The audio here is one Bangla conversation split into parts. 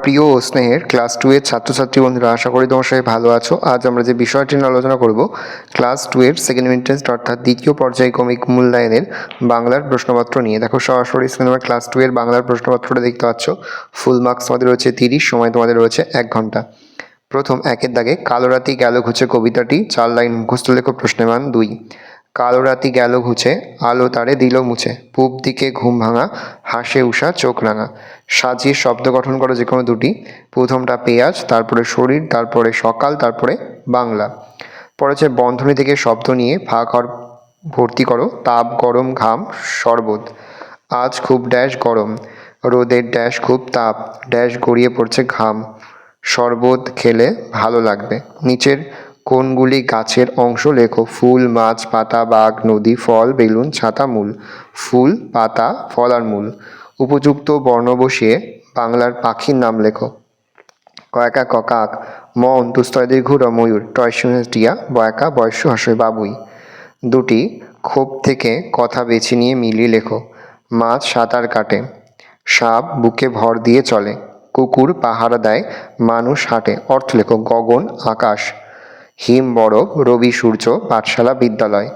প্রিয় ও স্নেহের ক্লাস 2 এর ছাত্রছাত্রী বন্ধুরা, আশা করি তোমার সবাই ভালো আছো। আজ আমরা যে বিষয়টি নিয়ে আলোচনা করব, ক্লাস 2 এর সেকেন্ড মিড টেস্ট অর্থাৎ দ্বিতীয় পর্যায়ক্রমিক মূল্যায়নের বাংলার প্রশ্নপত্র নিয়ে। দেখো সরাসরি স্ক্রিনে তোমরা ক্লাস 2 এর বাংলার প্রশ্নপত্রটা দেখতে পাচ্ছ। ফুল মার্কস তোমাদের রয়েছে 30, সময় তোমাদের রয়েছে 1 ঘন্টা। প্রথম একের দাগে কালো রাতি গেল ঘুচে কবিতাটি 4 লাইন মুখস্থ লেখো। প্রশ্নের মান 2। কালো রাতি গেল ঘুচে, আলো তারে দিল মুছে, পূব দিকে ঘুম ভাঙা, হাসে উষা চোখ রাঙা। সাজিয়ে শব্দ গঠন করো যে কোনো দুটি। প্রথমটা পেঁয়াজ, তারপরে শরীর, তারপরে সকাল, তারপরে বাংলা। পড়েছে বন্ধনী থেকে শব্দ নিয়ে ভাগ ভর্তি করো। তাপ, গরম, ঘাম, শরবত। আজ খুব ড্যাশ গরম, রোদের ড্যাশ খুব তাপ, ড্যাশ গড়িয়ে পড়ছে ঘাম, শরবত খেলে ভালো লাগবে। নিচের কোনগুলি গাছের অংশ লেখো। ফুল, মাছ, পাতা, বাঘ, নদী, ফল, বেলুন, ছাতা, মূল। ফুল, পাতা, ফল আর মূল। উপযুক্ত বর্ণ বসিয়ে বাংলার পাখির নাম লেখো। কয়কা ক কাক, ম অন্তুস্তয় দীর্ঘ র ময়ূর, টয় শুনে টিয়া, বয়কা বয়স্য হর্ষই বাবুই। দুটি ক্ষোভ থেকে কথা বেছে নিয়ে মিলিয়ে লেখো। মাছ সাঁতার কাটে, সাপ বুকে ভর দিয়ে চলে, কুকুর পাহারা দেয়, মানুষ হাঁটে। অর্থ লেখো। গগন আকাশ, হিম বরফ, রবি সূর্য, পাঠশালা বিদ্যালয়।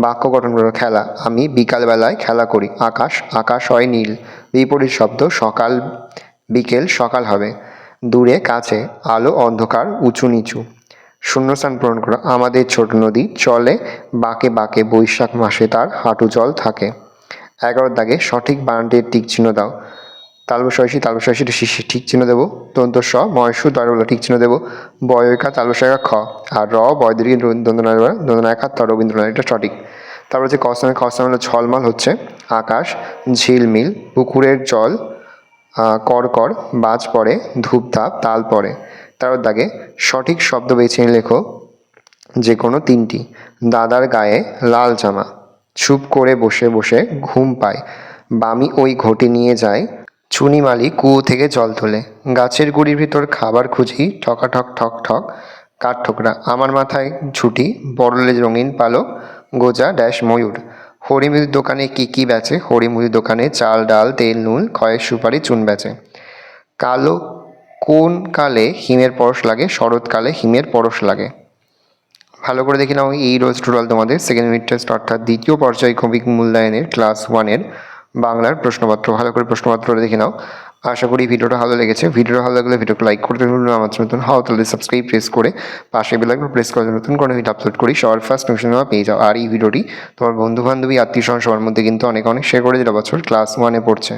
বাক্য গঠন করো। খেলা, আমি বিকালবেলায় খেলা করি। আকাশ, আকাশ হয় নীল। বিপরীত শব্দ, সকাল বিকেল সকাল হবে। দূরে কাছে, আলো অন্ধকার, উঁচু নিচু। শূন্যস্থান পূরণ করো। আমাদের ছোট নদী চলে বাঁকে বাঁকে, বৈশাখ মাসে তার হাঁটু জল থাকে। 11 দাগে সঠিক বানানটির টিক চিহ্ন দাও। তালবসায়সী শিশি ঠিক চিহ্ন দেবো। দন্ত স ময়সু দয়বলা ঠিক চিহ্ন দেবো। বয়কা তালবসায়কা খ, আর র বয়দীর্ঘ দন্দনায়কা ত রবীন্দ্রনাথ, এটা সঠিক। তারপর হচ্ছে কস্তান হলো ঝলমল হচ্ছে আকাশ, ঝিলমিল পুকুরের জল, করকর বাজ পড়ে, ধূপধাপ তাল পড়ে। তারপর দাগে সঠিক শব্দ বেছে নিয়ে লেখো যে কোনো 3টি। দাদার গায়ে লাল জামা, চুপ করে বসে বসে ঘুম পায়, বামি ওই ঘটি নিয়ে যায়, চুনিমালি কুয়ো থেকে জল তোলে, গাছের গুড়ির ভিতর খাবার খুঁজি, ঠকাঠক ঠক ঠক কাঠঠোকরা, আমার মাথায় ঝুঁটি, বড়লেজ রঙিন পালক, গোজা ড্যাশ ময়ূর। হরিমুদির দোকানে কি কি বেচে? হরিমুদির দোকানে চাল ডাল তেল নুন খয়ের সুপারি চুন বেচে। কালো কোন কালে হিমের পরশ লাগে? শরৎকালে হিমের পরশ লাগে। ভালো করে দেখে নাও এই রোজ টোটাল তোমাদের সেকেন্ড মিড টেস্ট অর্থাৎ দ্বিতীয় পর্যায়ক্রমিক মূল্যায়নের ক্লাস 1 বাংলার প্রশ্নপত্র। ভালো করে প্রশ্নপত্রটা দেখে নাও। আশা করি ভিডিওটা ভালো লেগেছে। ভিডিওটা ভালো লাগলে ভিডিওকে লাইক করতে ভুলবে না। আমার নতুন হও তাহলে সাবস্ক্রাইব প্রেস করে পাশে বেল আইকন প্রেস করে নতুন কোনো ভিডিও আপলোড করি সবার ফার্স্ট নোটিফিকেশন পেয়ে যাও। আর এই ভিডিওটি তোমার বন্ধু বান্ধবী আত্মীয় স্বজন সবার মধ্যে কিন্তু অনেক শেয়ার করে দিলে বছর ক্লাস 1 পড়ছে।